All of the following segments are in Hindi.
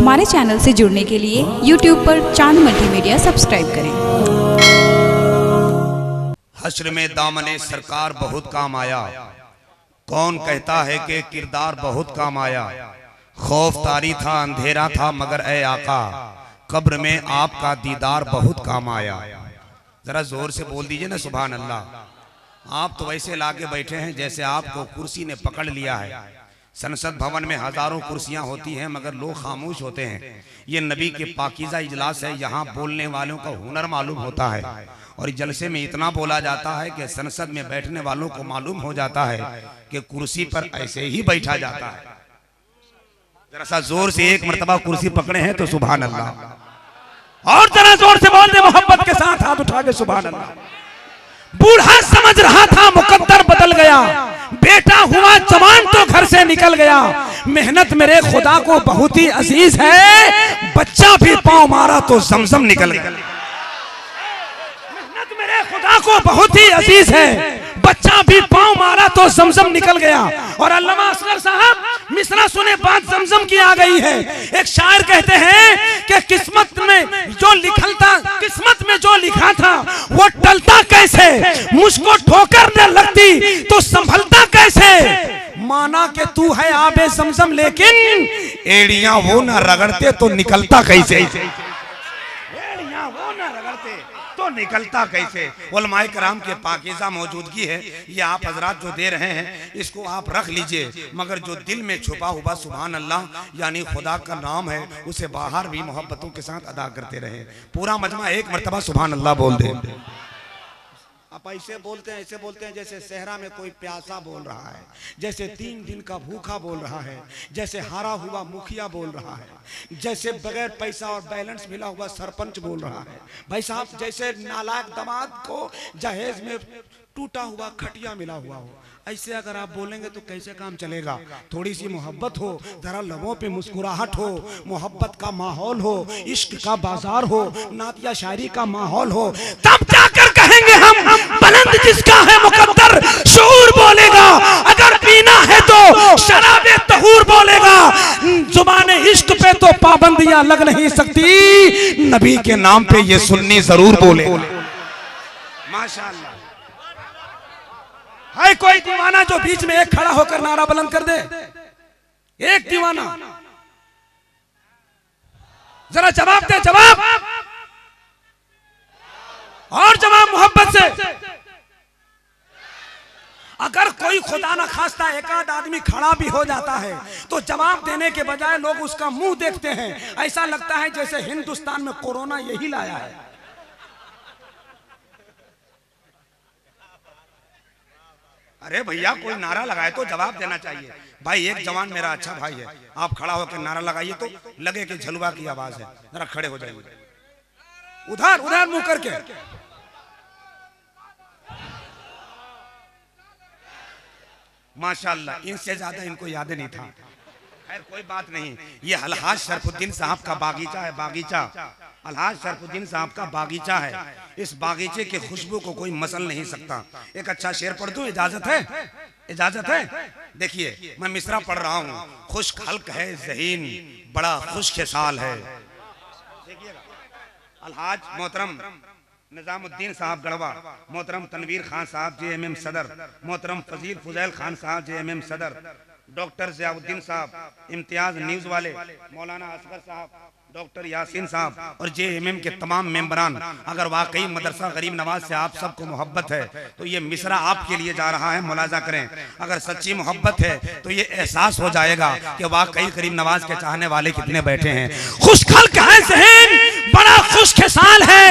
हमारे चैनल से जुड़ने के लिए YouTube पर चांद मल्टीमीडिया सब्सक्राइब करें। हश्र में दामने सरकार बहुत काम आया, कौन कहता है कि किरदार बहुत काम आया। खौफ तारी था, अंधेरा था, मगर ए आका कब्र में आपका दीदार बहुत काम आया। जरा जोर से बोल दीजिए ना सुभान अल्लाह। आप तो वैसे लाके बैठे हैं जैसे आपको कुर्सी ने पकड़ लिया है। संसद भवन में हजारों कुर्सियां होती हैं मगर लोग खामोश होते हैं। ये नबी के पाकीज़ा इजलास है, यहाँ बोलने वालों का हुनर मालूम होता है। और जलसे में इतना बोला जाता है कि संसद में बैठने वालों को मालूम हो जाता है कि कुर्सी पर ऐसे ही बैठा जाता है। जरा सा जोर से एक मर्तबा कुर्सी पकड़े हैं तो सुभान अल्लाह। और जरा जोर से बोल दे मोहब्बत के साथ, हाथ उठा के सुभान अल्लाह। बूढ़ा समझ रहा था मुकद्दर बदल गया, बेटा हुआ जवान तो घर से निकल गया। मेहनत मेरे खुदा को बहुत ही अजीज है, बच्चा भी पांव मारा तो जमजम निकल गया। मेहनत मेरे खुदा को बहुत ही अजीज है, बच्चा भी पांव मारा तो जमजम निकल गया। और अल्लामा असगर साहब मिसरा सुने बात जमजम की आ गई है। एक शायर कहते हैं कि किस्मत में जो लिखा था वो टलता कैसे, मुझको ठोकर न लगती तो संभलता कैसे। माना कि तू है आबे जमजम लेकिन एड़ियां वो न रगड़ते तो निकलता कैसे। एड़ियां वो न रगड़ते तो निकलता कैसे। उलमाए कराम के पाकीज़ा मौजूदगी है, ये आप हजरात जो दे रहे हैं इसको आप रख लीजिए, मगर जो दिल में छुपा हुआ सुभान अल्लाह यानी खुदा का नाम है उसे बाहर भी मोहब्बतों के साथ अदा करते रहे। पूरा मजमा एक मर्तबा सुभान अल्लाह बोल दे। आप ऐसे बोलते हैं जैसे सहरा में कोई प्यासा बोल रहा है, जैसे 3 दिन का भूखा बोल रहा है, जैसे हारा हुआ मुखिया बोल रहा है, जैसे बगैर पैसा और बैलेंस मिला हुआ सरपंच बोल रहा है। भाई साहब जैसे नालायक दामाद को जहेज में टूटा हुआ खटिया मिला हुआ हो, ऐसे अगर आप बोलेंगे तो कैसे काम चलेगा। थोड़ी सी मोहब्बत हो, जरा लबों पे मुस्कुराहट हो, मोहब्बत का माहौल हो, इश्क का बाजार हो, नातिया शायरी का माहौल हो, तब जाकर कहेंगे हम बुलंद जिसका है मुकद्दर शऊर बोलेगा। अगर पीना है तो शराबे तहूर बोलेगा। जुबान इश्क पे तो पाबंदियां लग नहीं सकती, नबी के नाम पे ये सुन्नी जरूर बोलेगा। माशाअल्लाह। है कोई दीवाना जो बीच में एक खड़ा होकर नारा बुलंद कर दे? एक दीवाना जरा जवाब दे, जवाब और जवाब मोहब्बत से। अगर कोई खुदा ना खास्ता एक आध आदमी खड़ा भी हो जाता है तो जवाब देने के बजाय लोग उसका मुंह देखते हैं। ऐसा लगता है जैसे हिंदुस्तान में कोरोना यही लाया है। अरे भैया कोई नारा लगाए तो जवाब देना चाहिए। भाई एक जवान मेरा अच्छा भाई है, आप खड़ा होकर नारा लगाइए तो लगे कि झलुआ की आवाज है। जरा खड़े हो जाइए, उधर उधर मुंह करके। माशाअल्लाह, इनसे ज्यादा इनको याद नहीं था। खैर कोई बात नहीं, ये अलहाज शरफुद्दीन साहब का बागीचा है, बागीचा अलहाज शरफुद्दीन साहब का बागीचा है। इस बागीचे की खुशबू को कोई मसल नहीं सकता। एक अच्छा शेर पढ़ दूं, इजाजत है? इजाजत है? देखिए मैं मिसरा पढ़ रहा हूँ। खुश्क हल्क है ज़हीन, बड़ा खुश्क साल है। देखिएगा, अलहाज मोहतरम निजामुद्दीन साहब गढ़वा, मोहतरम तनवीर खान साहब JMM सदर, मोहतरम फजील फुजैल खान साहब JMM सदर, डॉक्टर ज़ियाउद्दीन साहब, इम्तियाज न्यूज़ वाले, मौलाना असगर साहब, डॉक्टर यासीन साहब और JMM के तमाम मेंबरान। अगर वाकई मदरसा गरीब नवाज से आप सबको मोहब्बत है तो ये मिसरा आपके लिए जा रहा है, मुलाजा करें। अगर सच्ची मोहब्बत है तो ये एहसास हो जाएगा कि वाकई गरीब नवाज के चाहने वाले कितने बैठे हैं। खुशखल्क है ज़हन, बड़ा खुशखसाल है,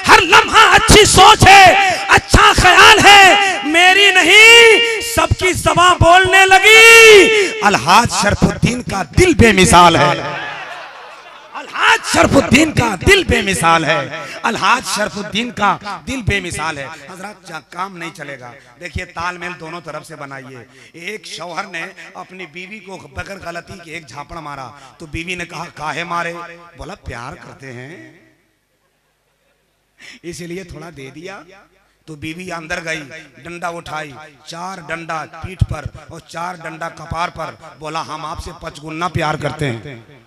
हर लम्हा अच्छी सोच है, अच्छा ख्याल है, मेरी नहीं सबकी ज़बां बोलने लगी। अलहाज शरफुद्दीन का दिल बेमिसाल है। अलहाज शरफुद्दीन का दिल बेमिसाल है। अलहाज शरफुद्दीन का दिल बेमिसाल है। हजरत काम नहीं चलेगा। देखिए तालमेल दोनों तरफ से बनाइए। एक शौहर ने अपनी बीवी को बगैर गलती के एक झापड़ मारा तो बीवी ने कहा काहे मारे? बोला प्यार करते हैं इसीलिए थोड़ा दे दिया। तो बीवी अंदर गई, डंडा उठाई, 4 डंडा पीठ पर और 4 डंडा कपार पर। बोला हम आपसे 55 प्यार करते हैं।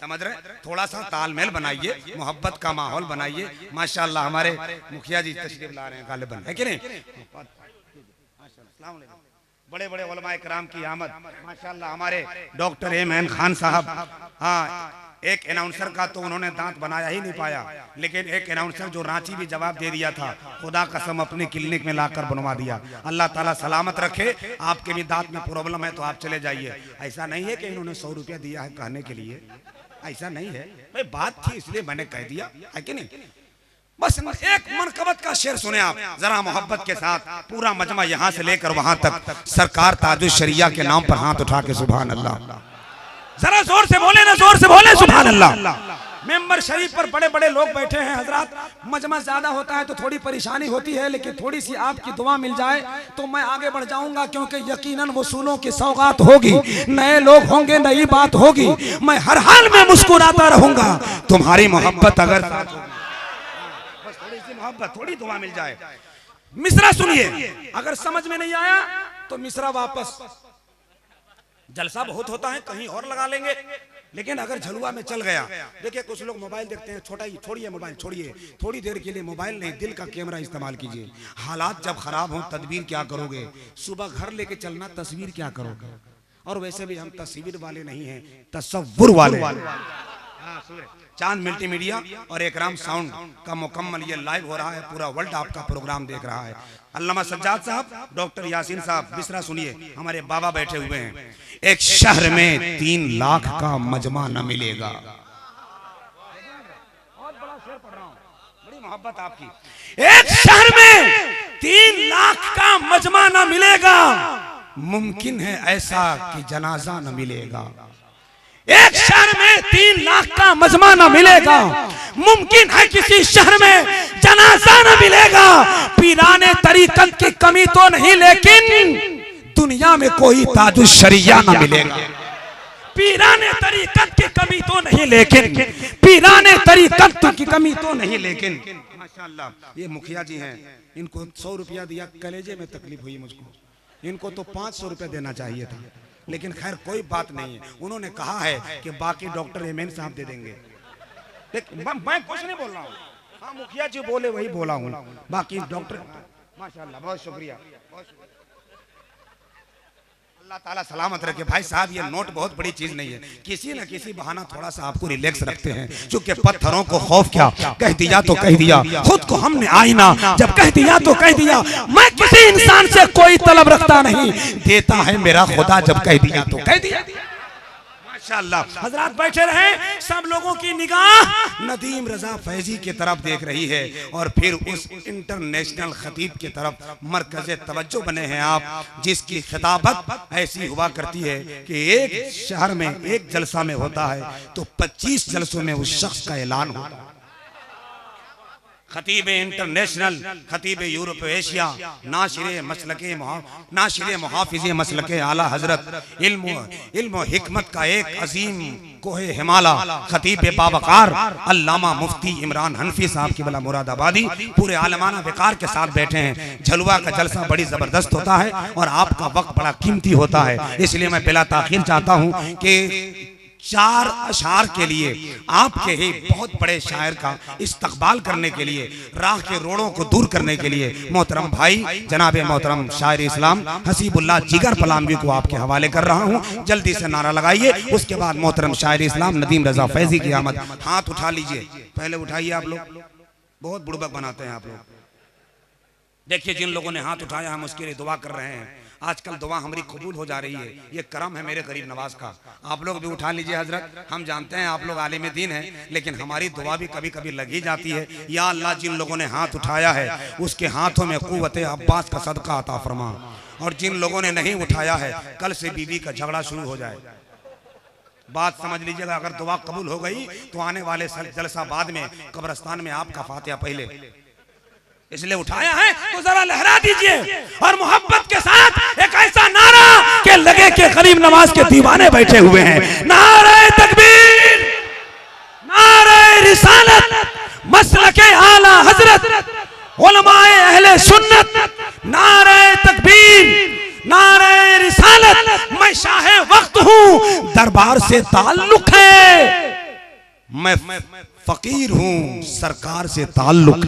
समझ रहे, थोड़ा सा तालमेल बनाइए, मोहब्बत का माहौल बनाइए। माशाल्लाह हमारे मुखिया जी तशरीफ ला रहे हैं गालिबन, है कि नहीं? बड़े बड़े उलमाए किराम की आमद, माशाल्लाह हमारे डॉक्टर एम खान साहब। हाँ, एक अनाउंसर का तो उन्होंने दांत बनाया ही नहीं पाया, लेकिन एक अनाउंसर जो रांची भी जवाब दे दिया था, खुदा कसम अपने क्लिनिक में लाकर बनवा दिया। अल्लाह ताला सलामत रखे। आपके भी दांत में प्रॉब्लम है तो आप चले जाइए। ऐसा नहीं है कि इन्होंने 100 रुपया दिया है कहने के लिए, ऐसा नहीं है भाई, बात थी इसलिए मैंने कह दिया, है कि नहीं? बस एक मनकबत का शेर सुने आप जरा मोहब्बत के साथ। पूरा मजमा यहाँ से लेकर वहां तक सरकार ताजुल शरिया के नाम पर हाथ उठा के सुभान अल्लाह, जरा जोर से बोले ना, जोर से बोले सुभान अल्लाह। मेंबर शरीफ पर बड़े बड़े लोग बैठे हैं हजरात। मजमा ज्यादा होता है तो थोड़ी परेशानी होती है, लेकिन थोड़ी सी आपकी दुआ मिल जाए तो मैं आगे बढ़ जाऊंगा, क्योंकि यकीनन वसूलों की सौगात होगी, नए लोग होंगे, नई बात होगी। मैं हर हाल में मुस्कुराता रहूंगा तुम्हारी मोहब्बत अगर साथ होगी, बस थोड़ी सी मोहब्बत, थोड़ी दुआ मिल जाए। मिसरा सुनिए, अगर समझ में नहीं आया तो मिसरा वापस। जलसा बहुत होता है, कहीं और लगा लेंगे, लेकिन अगर झलुआ में चल गया। देखिए कुछ लोग मोबाइल देखते हैं, छोटा ही छोड़िए मोबाइल, छोड़िए थोड़ी देर के लिए मोबाइल नहीं, दिल का कैमरा इस्तेमाल कीजिए। हालात जब खराब हो तदबीर क्या करोगे? सुबह घर लेके चलना, तस्वीर क्या करोगे? और वैसे भी हम तस्वीर वाले नहीं हैं, तसव्वुर वाले। चांद मल्टीमीडिया और एकराम साउंड का मुकम्मल ये लाइव हो रहा है, पूरा वर्ल्ड आपका प्रोग्राम देख रहा है। अल्लामा सज्जाद साहब, डॉक्टर यासीन साहब, मिसरा सुनिए, हमारे बाबा बैठे हुए हैं। एक शहर में 3 लाख का मजमा न मिलेगा। बहुत बड़ा शेर पढ़ रहा हूं, बड़ी मोहब्बत आपकी। एक शहर में 3 लाख का मजमा न मिलेगा, मुमकिन है ऐसा कि जनाजा न मिलेगा। एक शहर में 3 लाख का मजमा न मिलेगा, मुमकिन है किसी शहर में जनाजा न मिलेगा। पीराने तरीकत की कमी तो नहीं, लेकिन दुनिया में कोई ताजुल शरिया न मिलेगा। पीराने तरीकत की कमी तो नहीं, लेकिन पीराने तरीकत की कमी तो नहीं, लेकिन माशाल्लाह ये मुखिया जी हैं, इनको 100 रुपया दिया, कलेजे में तकलीफ हुई मुझको। इनको तो 500 रुपया देना चाहिए था, लेकिन खैर कोई बात नहीं है। उन्होंने कहा है कि बाकी डॉक्टर एमएन साहब दे देंगे। मैं कुछ नहीं बोल रहा हूँ, हाँ मुखिया जी बोले वही बोला हूँ, बाकी डॉक्टर। माशाल्लाह बहुत शुक्रिया, बहुत शुक्रिया। अल्लाह ताला सलामत रखे। भाई साहब ये नोट बहुत बड़ी चीज नहीं है, किसी न किसी बहाना थोड़ा सा आपको रिलैक्स रखते हैं। क्योंकि पत्थरों को खौफ क्या, कह दिया तो कह दिया, खुद को हमने आईना जब कह दिया तो कह दिया। मैं किसी इंसान से कोई तलब रखता नहीं, देता है मेरा खुदा जब कह दिया तो कह दिया। माशाअल्लाह हजरात बैठे रहे, सब लोगों की निगाह नदीम रजा फैजी की तरफ देख रही है, और फिर उस इंटरनेशनल खतीब की तरफ मरकज़े तवज्जो बने हैं आप, जिसकी खिताबत ऐसी हुआ करती है कि एक शहर में एक जलसा में होता है तो 25 जलसों में उस शख्स का ऐलान होता है। खतीब इंटरनेशनल, खतीब यूरोप एशिया, नाशिर मुहाफिज़ मसलके आला हजरत, इल्म हिकमत का एक अजीम कोहे हिमाला, खतीब बावकार अल्लामा मुफ्ती इमरान हनफी साहब की बला मुरादाबादी पूरे आलमाना विकार के साथ बैठे हैं। झलुआ का जलसा बड़ी जबरदस्त होता है और आपका वक्त बड़ा कीमती होता है, इसलिए मैं बिला ताखीर चाहता हूँ कि 4 अशार के लिए आपके ही बहुत बड़े शायर का इस्तकबाल करने के लिए, राह के रोड़ों को दूर करने के लिए मोहतरम भाई जनाब मोहतरम शायर इस्लाम हसीबुल्लाह जिगर पलानवी को आपके हवाले कर रहा हूं। जल्दी से नारा लगाइए, उसके बाद मोहतरम शायर इस्लाम नदीम रजा फैजी की आमद। हाथ उठा लीजिए, पहले उठाइए आप लोग, बहुत बुड़बक बनाते हैं आप लोग। देखिए जिन लोगों ने हाथ उठाया हम उसके लिए दुआ कर रहे हैं। आजकल दुआ हमारी कबूल हो जा रही है, ये करम है मेरे गरीब नवाज का। आप लोग भी उठा लीजिए हजरत। हम जानते हैं आप लोग आलिम दीन हैं, लेकिन हमारी दुआ भी कभी कभी लगी जाती है। या अल्लाह जिन लोगों ने हाथ उठाया है उसके हाथों में कुव्वत अब्बास का सदका अता फरमा, और जिन लोगों ने नहीं उठाया है कल से बीवी का झगड़ा शुरू हो जाए। बात समझ लीजिएगा, अगर दुआ कबूल हो गई तो आने वाले जलसा बाद में कब्रिस्तान में आपका फातिहा पहले, इसलिए उठाया है तो जरा लहरा दीजिए और मोहब्बत के साथ एक ऐसा नारा के लगे के गरीब नवाज के दीवाने बैठे हुए हैं। नारे तकबीर, नारे रिसालत, मसलके आला हजरत, उलमाए अहले सुन्नत, नारे तकबीर, नारे रिसालत। मैं शाहे वक्त हूँ, दरबार से ताल्लुक है, मैं फकीर हूं, सरकार से ताल्लुक।